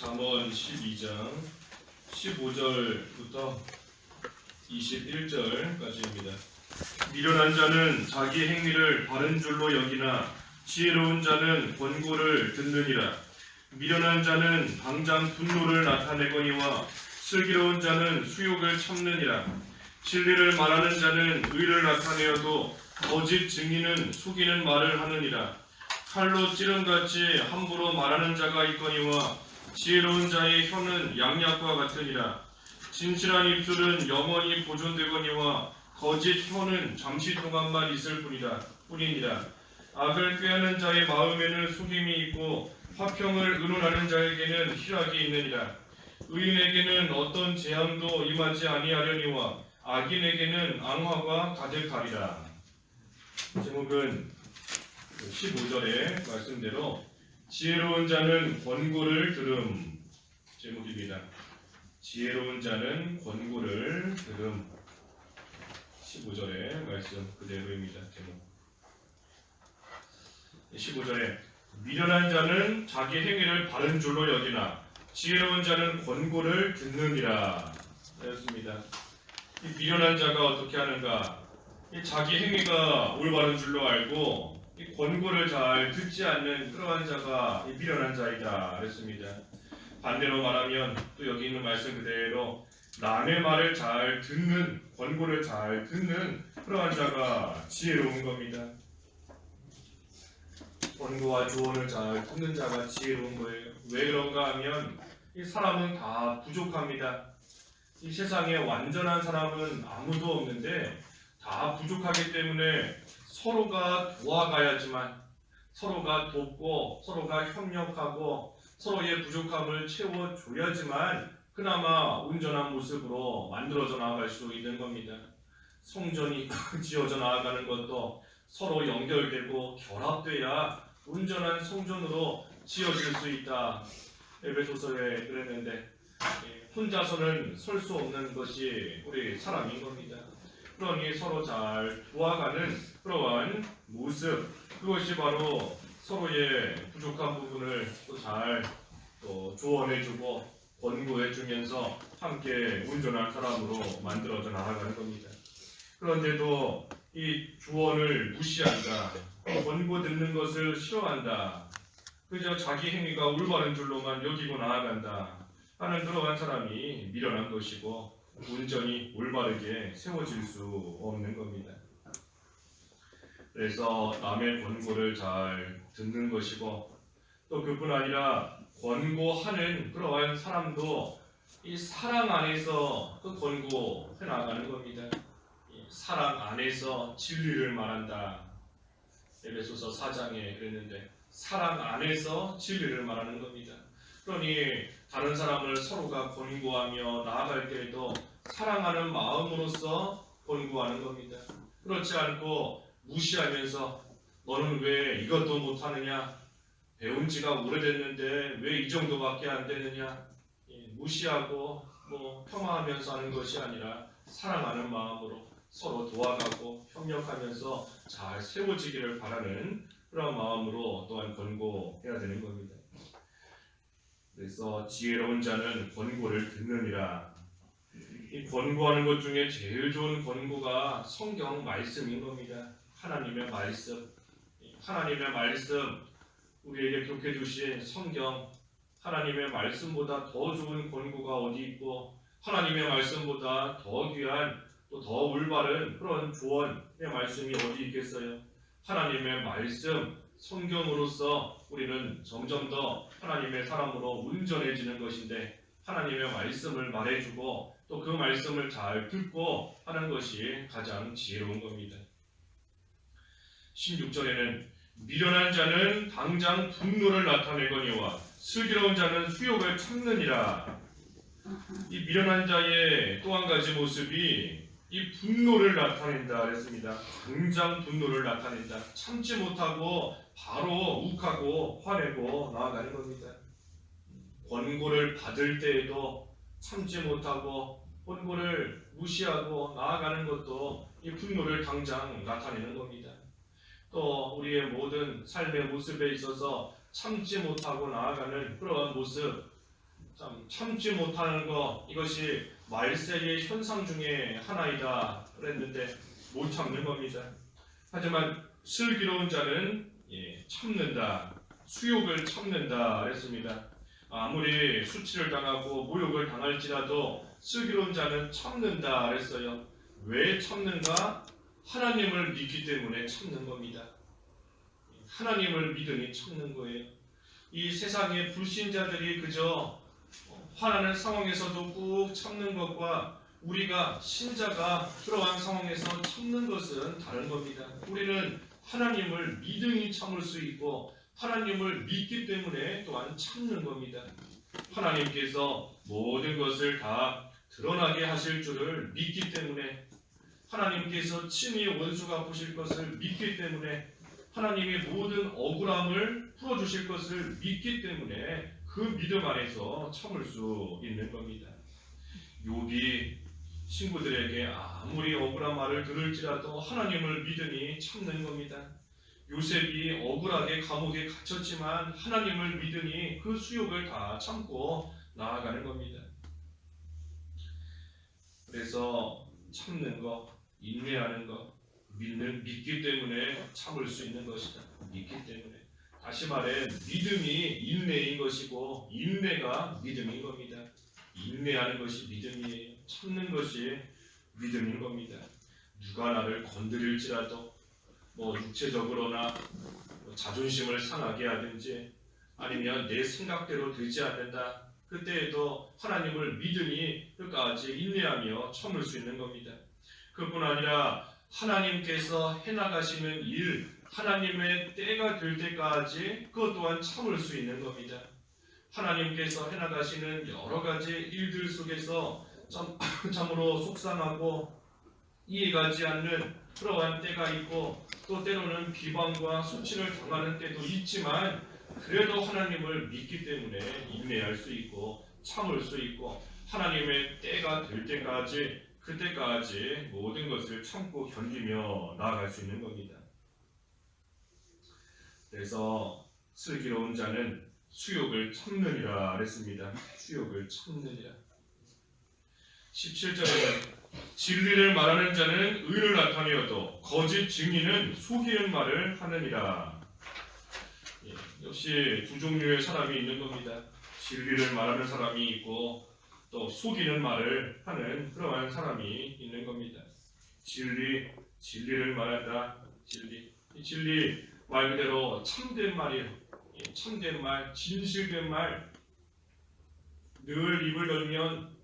잠언 12장 15절부터 21절까지입니다. 미련한 자는 자기 행위를 바른 줄로 여기나 지혜로운 자는 권고를 듣느니라. 미련한 자는 당장 분노를 나타내거니와 슬기로운 자는 수욕을 참느니라. 진리를 말하는 자는 의를 나타내어도 거짓 증인은 속이는 말을 하느니라. 칼로 찌름같이 함부로 말하는 자가 있거니와 지혜로운 자의 혀는 양약과 같으니라. 진실한 입술은 영원히 보존되거니와 거짓 혀는 잠시 동안만 있을 뿐이니라. 악을 꾀하는 자의 마음에는 속임이 있고 화평을 의논하는 자에게는 희락이 있느니라. 의인에게는 어떤 재앙도 임하지 아니하려니와 악인에게는 앙화가 가득하리라. 제목은 15절의 말씀대로 지혜로운 자는 권고를 들음 제목입니다. 지혜로운 자는 권고를 들음. 15절의 말씀 그대로입니다. 제목 15절에 미련한 자는 자기 행위를 바른 줄로 여기나 지혜로운 자는 권고를 듣느니라 하였습니다. 이 미련한 자가 어떻게 하는가? 이 자기 행위가 올바른 줄로 알고 이 권고를 잘 듣지 않는 그러한 자가 이 미련한 자이다 그랬습니다. 반대로 말하면 또 여기 있는 말씀 그대로 남의 말을 잘 듣는, 권고를 잘 듣는 그러한 자가 지혜로운 겁니다. 권고와 조언을 잘 듣는 자가 지혜로운 거예요. 왜 그런가 하면 이 사람은 다 부족합니다. 이 세상에 완전한 사람은 아무도 없는데 다 부족하기 때문에 서로가 도와가야지만, 서로가 돕고 서로가 협력하고 서로의 부족함을 채워줘야지만 그나마 온전한 모습으로 만들어져 나아갈 수 있는 겁니다. 성전이 지어져 나아가는 것도 서로 연결되고 결합돼야 온전한 성전으로 지어질 수 있다. 에베소서에 그랬는데 혼자서는 설 수 없는 것이 우리 사람인 겁니다. 그러니 서로 잘 도와가는 그러한 모습, 그것이 바로 서로의 부족한 부분을 또 잘 조언해주고 권고해주면서 함께 온전한 사람으로 만들어져 나아가는 겁니다. 그런데도 이 조언을 무시한다, 권고 듣는 것을 싫어한다, 그저 자기 행위가 올바른 줄로만 여기고 나아간다 하는 그러한 사람이 미련한 것이고 온전히 올바르게 세워질 수 없는 겁니다. 그래서 남의 권고를 잘 듣는 것이고 또 그뿐 아니라 권고하는 그러한 사람도 이 사랑 안에서 그 권고해 나가는 겁니다. 사랑 안에서 진리를 말한다. 에베소서 4장에 그랬는데 사랑 안에서 진리를 말하는 겁니다. 그러니 다른 사람을 서로가 권고하며 나아갈 때에도 사랑하는 마음으로서 권고하는 겁니다. 그렇지 않고 무시하면서 너는 왜 이것도 못하느냐, 배운 지가 오래됐는데 왜 이 정도밖에 안 되느냐, 무시하고 폄하하면서 하는 것이 아니라 사랑하는 마음으로 서로 도와가고 협력하면서 잘 세워지기를 바라는 그런 마음으로 또한 권고해야 되는 겁니다. 그래서 지혜로운 자는 권고를 듣느니라. 이 권고하는 것 중에 제일 좋은 권고가 성경 말씀인 겁니다. 하나님의 말씀, 하나님의 말씀, 우리에게 교육해 주신 성경, 하나님의 말씀보다 더 좋은 권고가 어디 있고 하나님의 말씀보다 더 귀한 또 더 올바른 그런 조언의 말씀이 어디 있겠어요? 하나님의 말씀, 성경으로서 우리는 점점 더 하나님의 사람으로 온전해지는 것인데 하나님의 말씀을 말해주고 또 그 말씀을 잘 듣고 하는 것이 가장 지혜로운 겁니다. 16절에는 미련한 자는 당장 분노를 나타내거니와 슬기로운 자는 수욕을 참느니라. 이 미련한 자의 또 한 가지 모습이 이 분노를 나타낸다 그랬습니다. 당장 분노를 나타낸다. 참지 못하고 바로 욱하고 화내고 나아가는 겁니다. 권고를 받을 때에도 참지 못하고 권고를 무시하고 나아가는 것도 이 분노를 당장 나타내는 겁니다. 또 우리의 모든 삶의 모습에 있어서 참지 못하고 나아가는 그러한 모습, 참 참지 못하는 것, 이것이 말세의 현상 중에 하나이다 그랬는데 못 참는 겁니다. 하지만 슬기로운 자는 참는다, 수욕을 참는다 그랬습니다. 아무리 수치를 당하고 모욕을 당할지라도 슬기로운 자는 참는다 그랬어요. 왜 참는가? 하나님을 믿기 때문에 참는 겁니다. 하나님을 믿으니 참는 거예요. 이 세상의 불신자들이 그저 화나는 상황에서도 꾹 참는 것과 우리가 신자가 그러한 상황에서 참는 것은 다른 겁니다. 우리는 하나님을 믿으니 참을 수 있고 하나님을 믿기 때문에 또한 참는 겁니다. 하나님께서 모든 것을 다 드러나게 하실 줄을 믿기 때문에, 하나님께서 친히 원수가 보실 것을 믿기 때문에, 하나님의 모든 억울함을 풀어주실 것을 믿기 때문에 그 믿음 안에서 참을 수 있는 겁니다. 욥이 친구들에게 아무리 억울한 말을 들을지라도 하나님을 믿으니 참는 겁니다. 요셉이 억울하게 감옥에 갇혔지만 하나님을 믿으니 그 수욕을 다 참고 나아가는 겁니다. 그래서 참는 것, 인내하는 것, 믿기 때문에 참을 수 있는 것이다. 믿기 때문에. 다시 말해 믿음이 인내인 것이고 인내가 믿음인 겁니다. 인내하는 것이 믿음이에요. 참는 것이 믿음인 겁니다. 누가 나를 건드릴지라도 육체적으로나 자존심을 상하게 하든지 아니면 내 생각대로 되지 않는다. 그때에도 하나님을 믿으니 끝까지 인내하며 참을 수 있는 겁니다. 그뿐 아니라 하나님께서 해나가시는 일, 하나님의 때가 될 때까지 그것 또한 참을 수 있는 겁니다. 하나님께서 해나가시는 여러 가지 일들 속에서 참으로 속상하고 이해가지 않는 그러한 때가 있고 또 때로는 비방과 수치를 당하는 때도 있지만 그래도 하나님을 믿기 때문에 인내할 수 있고 참을 수 있고 하나님의 때가 될 때까지 그때까지 모든 것을 참고 견디며 나아갈 수 있는 겁니다. 그래서 슬기로운 자는 수욕을 참느니라 그랬습니다. 수욕을 참느니라. 17절에는 진리를 말하는 자는 의를 나타내어도 거짓 증인은 속이는 말을 하느니라. 역시 두 종류의 사람이 있는 겁니다. 진리를 말하는 사람이 있고 또 속이는 말을 하는 그러한 사람이 있는 겁니다. 진리를 말한다. 진리 말 그대로 참된 말이에요. 참된 말, 진실된 말. 늘 입을 열면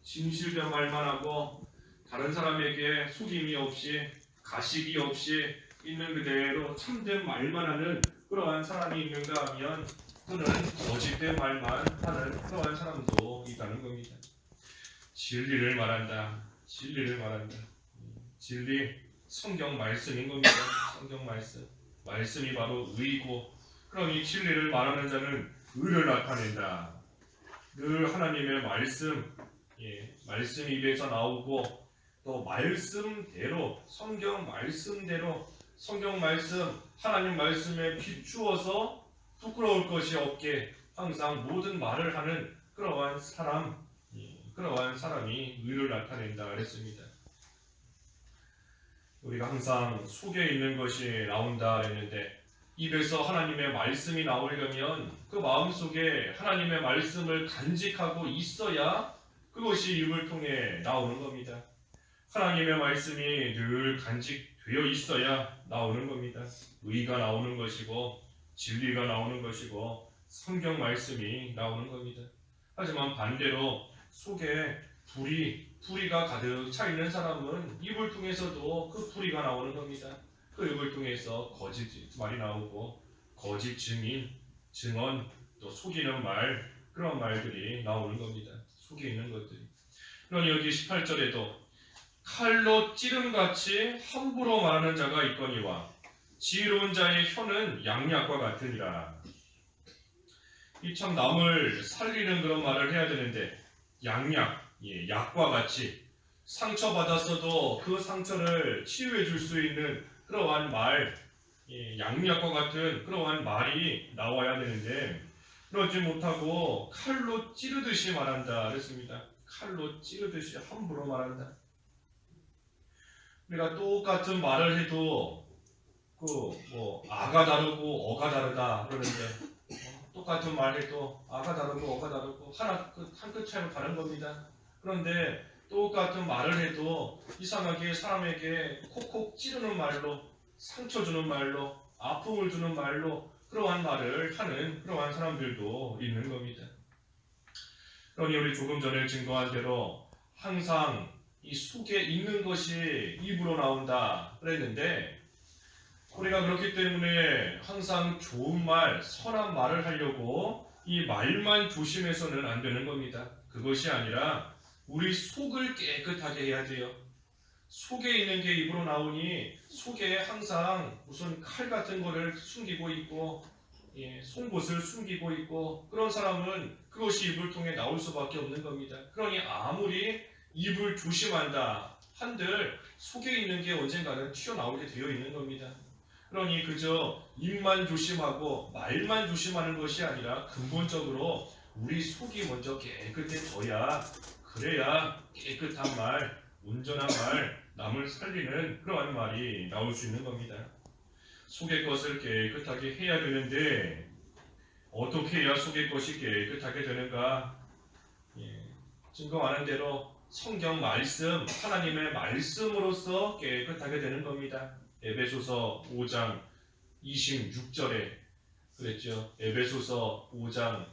진실된 말만 하고 다른 사람에게 속임이 없이 가식이 없이 있는 그대로 참된 말만 하는 그러한 사람이 있는가 하면 그는 거짓된 말만 하는 그러한 사람도 있다는 겁니다. 진리를 말한다. 진리, 성경 말씀인 겁니다. 성경 말씀. 말씀이 바로 의이고 그럼 이 진리를 말하는 자는 의를 나타낸다. 늘 하나님의 말씀, 말씀 입에서 나오고 또 말씀대로, 성경 말씀대로, 성경 말씀, 하나님 말씀에 비추어서 부끄러울 것이 없게 항상 모든 말을 하는 그러한 사람이 의를 나타낸다 그랬습니다. 우리가 항상 속에 있는 것이 나온다 했는데 입에서 하나님의 말씀이 나오려면 그 마음속에 하나님의 말씀을 간직하고 있어야 그것이 입을 통해 나오는 겁니다. 하나님의 말씀이 늘 간직되어 있어야 나오는 겁니다. 의가 나오는 것이고 진리가 나오는 것이고 성경 말씀이 나오는 겁니다. 하지만 반대로 속에 불의가 가득 차 있는 사람은 입을 통해서도 그 불의가 나오는 겁니다. 그 입을 통해서 거짓 말이 나오고 거짓 증언, 또 속이는 말, 그런 말들이 나오는 겁니다. 속에 있는 것들이. 그러니 여기 18절에도 칼로 찌름같이 함부로 말하는 자가 있거니와 지혜로운 자의 혀는 양약과 같으니라. 이 참 남을 살리는 그런 말을 해야 되는데 약과 같이 상처받았어도 그 상처를 치유해 줄 수 있는 그러한 말, 양약과 같은 그러한 말이 나와야 되는데 그러지 못하고 칼로 찌르듯이 말한다 그랬습니다. 칼로 찌르듯이 함부로 말한다. 우리가 똑같은 말을 해도 아가 다르고 어가 다르다 그러는데 똑같은 말해도 아가 다르고 어가 다르고 한 끗 차이로 다른 겁니다. 그런데 똑같은 말을 해도 이상하게 사람에게 콕콕 찌르는 말로 상처 주는 말로 아픔을 주는 말로 그러한 말을 하는 그러한 사람들도 있는 겁니다. 그러니 우리 조금 전에 증거한 대로 항상 이 속에 있는 것이 입으로 나온다 그랬는데 우리가 그렇기 때문에 항상 좋은 말, 선한 말을 하려고 이 말만 조심해서는 안 되는 겁니다. 그것이 아니라 우리 속을 깨끗하게 해야 돼요. 속에 있는 게 입으로 나오니 속에 항상 무슨 칼 같은 거를 숨기고 있고 송곳을 숨기고 있고 그런 사람은 그것이 입을 통해 나올 수밖에 없는 겁니다. 그러니 아무리 입을 조심한다 한들 속에 있는 게 언젠가는 튀어나오게 되어 있는 겁니다. 그러니 그저 입만 조심하고 말만 조심하는 것이 아니라 근본적으로 우리 속이 먼저 깨끗해져야 그래야 깨끗한 말, 온전한 말, 남을 살리는 그러한 말이 나올 수 있는 겁니다. 속의 것을 깨끗하게 해야 되는데 어떻게 해야 속의 것이 깨끗하게 되는가? 증거하는 대로 성경 말씀, 하나님의 말씀으로서 깨끗하게 되는 겁니다. 에베소서 5장 26절에 그랬죠. 에베소서 5장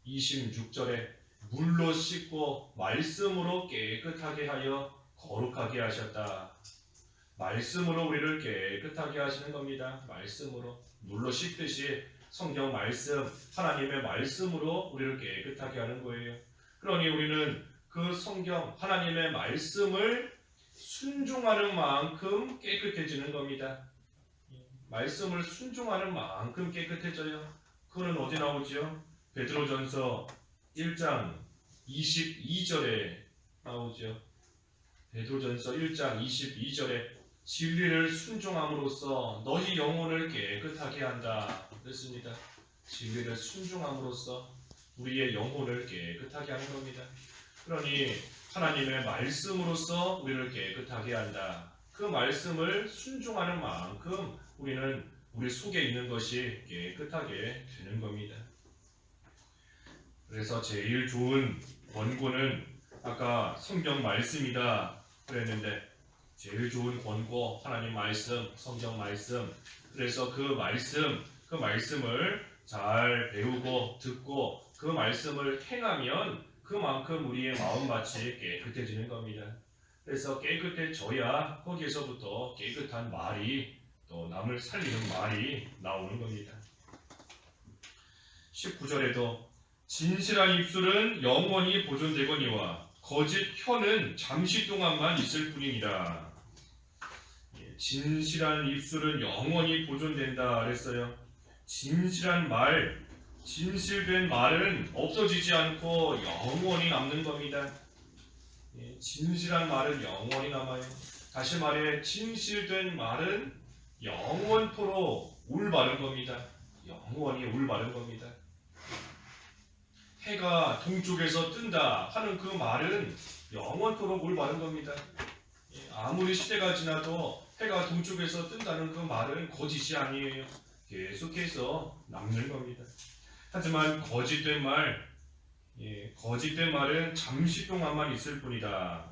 26절에 물로 씻고 말씀으로 깨끗하게 하여 거룩하게 하셨다. 말씀으로 우리를 깨끗하게 하시는 겁니다. 말씀으로 물로 씻듯이 성경 말씀, 하나님의 말씀으로 우리를 깨끗하게 하는 거예요. 그러니 우리는 그 성경, 하나님의 말씀을 순종하는 만큼 깨끗해지는 겁니다. 말씀을 순종하는 만큼 깨끗해져요. 그거는 어디 나오죠? 베드로전서 1장 22절에 나오죠. 베드로전서 1장 22절에 진리를 순종함으로써 너희 영혼을 깨끗하게 한다 그랬습니다. 진리를 순종함으로써 우리의 영혼을 깨끗하게 하는 겁니다. 그러니 하나님의 말씀으로써 우리를 깨끗하게 한다. 그 말씀을 순종하는 만큼 우리는 우리 속에 있는 것이 깨끗하게 되는 겁니다. 그래서 제일 좋은 권고는 아까 성경 말씀이다 그랬는데 제일 좋은 권고 하나님 말씀, 성경 말씀. 그래서 그 말씀을 잘 배우고 듣고 그 말씀을 행하면 그만큼 우리의 마음밭이 깨끗해지는 겁니다. 그래서 깨끗해져야 거기에서부터 깨끗한 말이 또 남을 살리는 말이 나오는 겁니다. 19절에도 진실한 입술은 영원히 보존되거니와 거짓 혀는 잠시 동안만 있을 뿐이니라. 진실한 입술은 영원히 보존된다 그랬어요. 진실한 말, 진실된 말은 없어지지 않고 영원히 남는 겁니다. 진실한 말은 영원히 남아요. 다시 말해 진실된 말은 영원토록 올바른 겁니다. 영원히 올바른 겁니다. 해가 동쪽에서 뜬다 하는 그 말은 영원토록 올바른 겁니다. 아무리 시대가 지나도 해가 동쪽에서 뜬다는 그 말은 거짓이 아니에요. 계속해서 남는 겁니다. 하지만 거짓된 말은 잠시 동안만 있을 뿐이다.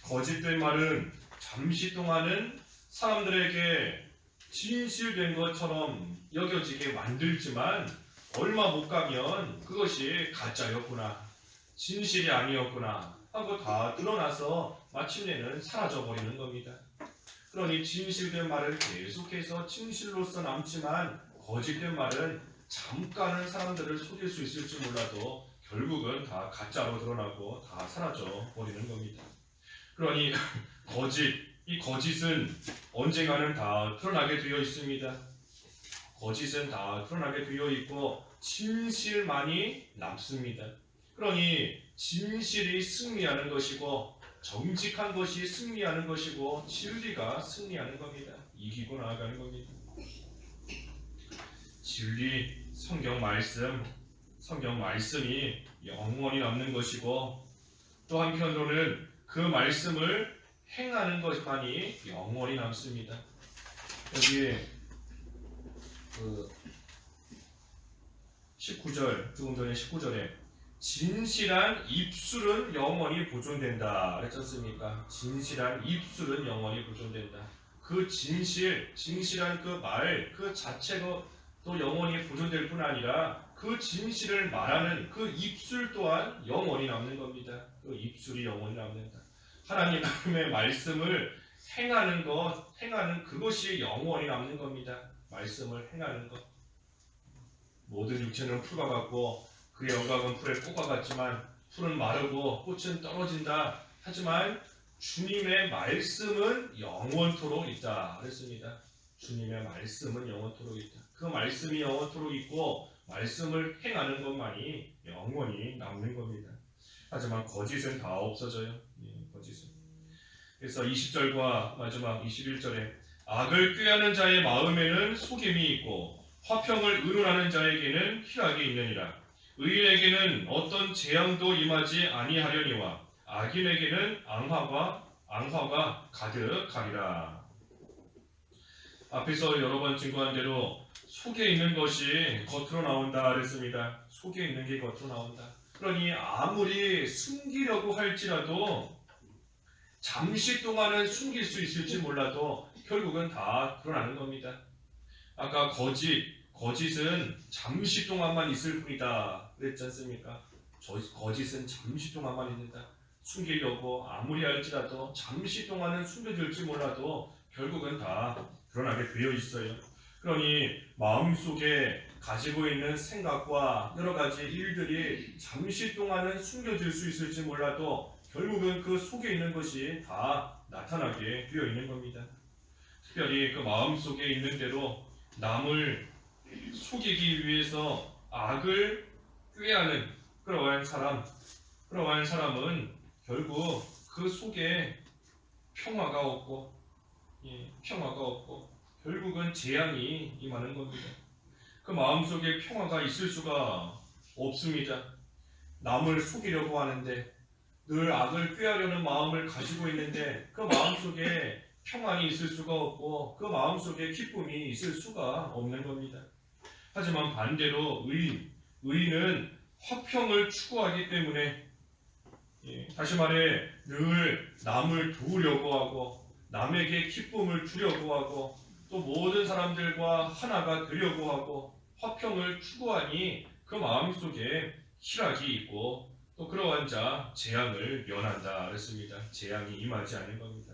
거짓된 말은 잠시 동안은 사람들에게 진실된 것처럼 여겨지게 만들지만 얼마 못 가면 그것이 가짜였구나, 진실이 아니었구나 하고 다 드러나서 마침내는 사라져버리는 겁니다. 그러니 진실된 말을 계속해서 진실로서 남지만 거짓된 말은 잠깐은 사람들을 속일 수 있을지 몰라도 결국은 다 가짜로 드러나고 다 사라져 버리는 겁니다. 그러니 이 거짓은 언젠가는 다 드러나게 되어 있습니다. 거짓은 다 드러나게 되어 있고 진실만이 남습니다. 그러니 진실이 승리하는 것이고 정직한 것이 승리하는 것이고 진리가 승리하는 겁니다. 이기고 나아가는 겁니다. 진리, 성경 말씀, 성경 말씀이 영원히 남는 것이고 또 한편으로는 그 말씀을 행하는 것만이 영원히 남습니다. 여기 19절, 조금 전에 19절에 진실한 입술은 영원히 보존된다 그랬지 않습니까? 진실한 입술은 영원히 보존된다. 그 진실한 그 말, 그 자체가 또 영원히 보존될 뿐 아니라 그 진실을 말하는 그 입술 또한 영원히 남는 겁니다. 그 입술이 영원히 남는다. 하나님의 말씀을 행하는 그것이 영원히 남는 겁니다. 말씀을 행하는 것. 모든 육체는 풀과 같고 그의 영광은 풀의 꽃과 같지만 풀은 마르고 꽃은 떨어진다. 하지만 주님의 말씀은 영원토록 있다 그랬습니다. 주님의 말씀은 영원토록 있다. 그 말씀이 영원토록 있고 말씀을 행하는 것만이 영원히 남는 겁니다. 하지만 거짓은 다 없어져요. 거짓은. 그래서 20절과 마지막 21절에 악을 꾀하는 자의 마음에는 속임이 있고 화평을 의논하는 자에게는 희락이 있느니라. 의인에게는 어떤 재앙도 임하지 아니하려니와 악인에게는 앙화가 가득하리라. 앞에서 여러 번 증거한 대로 속에 있는 것이 겉으로 나온다 그랬습니다. 속에 있는 게 겉으로 나온다. 그러니 아무리 숨기려고 할지라도 잠시 동안은 숨길 수 있을지 몰라도 결국은 다 드러나는 겁니다. 아까 거짓은 잠시 동안만 있을 뿐이다 그랬지 않습니까? 거짓은 잠시 동안만 있는다. 숨기려고 아무리 할지라도 잠시 동안은 숨겨질지 몰라도 결국은 다 드러나게 되어 있어요. 그러니 마음속에 가지고 있는 생각과 여러 가지 일들이 잠시 동안은 숨겨질 수 있을지 몰라도 결국은 그 속에 있는 것이 다 나타나게 되어 있는 겁니다. 특별히 그 마음속에 있는 대로 남을 속이기 위해서 악을 꾀하는 그러한 사람은 결국 그 속에 평화가 없고 결국은 재앙이 임하는 겁니다. 그 마음속에 평화가 있을 수가 없습니다. 남을 속이려고 하는데 늘 악을 꾀하려는 마음을 가지고 있는데 그 마음속에 평안이 있을 수가 없고 그 마음속에 기쁨이 있을 수가 없는 겁니다. 하지만 반대로 의인은 화평을 추구하기 때문에 다시 말해 늘 남을 도우려고 하고 남에게 기쁨을 주려고 하고 또 모든 사람들과 하나가 되려고 하고 화평을 추구하니 그 마음속에 희락이 있고 또 그러한 자 재앙을 면한다 그랬습니다. 재앙이 임하지 않는 겁니다.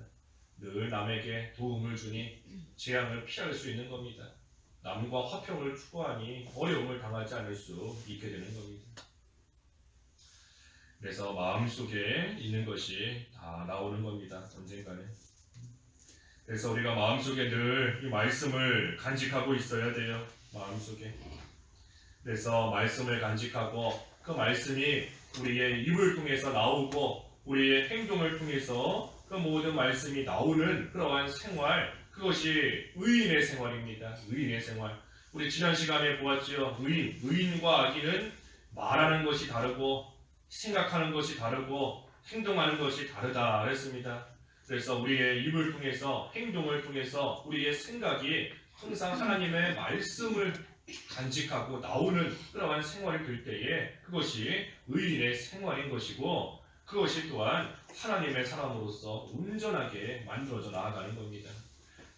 늘 남에게 도움을 주니 재앙을 피할 수 있는 겁니다. 남과 화평을 추구하니 어려움을 당하지 않을 수 있게 되는 겁니다. 그래서 마음속에 있는 것이 다 나오는 겁니다. 언젠가는. 그래서 우리가 마음속에 늘 이 말씀을 간직하고 있어야 돼요. 마음속에. 그래서 말씀을 간직하고 그 말씀이 우리의 입을 통해서 나오고 우리의 행동을 통해서 그 모든 말씀이 나오는 그러한 생활, 그것이 의인의 생활입니다. 의인의 생활. 우리 지난 시간에 보았지요. 의인과 악인은 말하는 것이 다르고 생각하는 것이 다르고 행동하는 것이 다르다 그랬습니다. 그래서 우리의 입을 통해서 행동을 통해서 우리의 생각이 항상 하나님의 말씀을 간직하고 나오는 그러한 생활이 될 때에 그것이 의인의 생활인 것이고 그것이 또한 하나님의 사람으로서 온전하게 만들어져 나아가는 겁니다.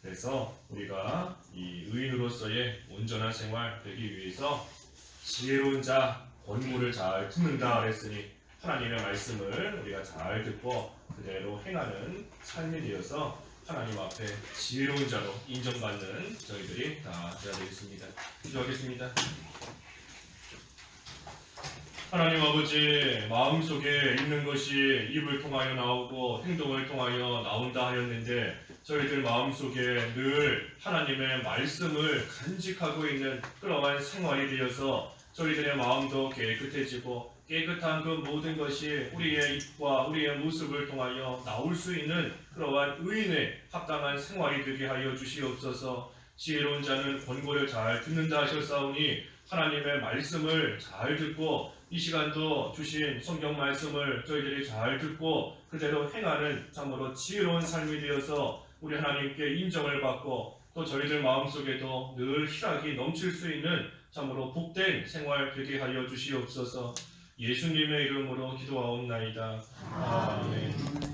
그래서 우리가 이 의인으로서의 온전한 생활 되기 위해서 지혜로운 자 권고를 잘 듣는다 그랬으니 하나님의 말씀을 우리가 잘 듣고 그대로 행하는 삶이 되어서 하나님 앞에 지혜로운 자로 인정받는 저희들이 다 되어야 되겠습니다. 기도하겠습니다. 하나님 아버지, 마음속에 있는 것이 입을 통하여 나오고 행동을 통하여 나온다 하였는데 저희들 마음속에 늘 하나님의 말씀을 간직하고 있는 그러한 생활이 되어서 저희들의 마음도 깨끗해지고 깨끗한 그 모든 것이 우리의 입과 우리의 모습을 통하여 나올 수 있는 그러한 의인의 합당한 생활이 되게 하여 주시옵소서. 지혜로운 자는 권고를 잘 듣는다 하셨사오니 하나님의 말씀을 잘 듣고 이 시간도 주신 성경 말씀을 저희들이 잘 듣고 그대로 행하는 참으로 지혜로운 삶이 되어서 우리 하나님께 인정을 받고 또 저희들 마음속에도 늘 희락이 넘칠 수 있는 참으로 복된 생활 되게 하여 주시옵소서. 예수님의 이름으로 기도하옵나이다. 아멘.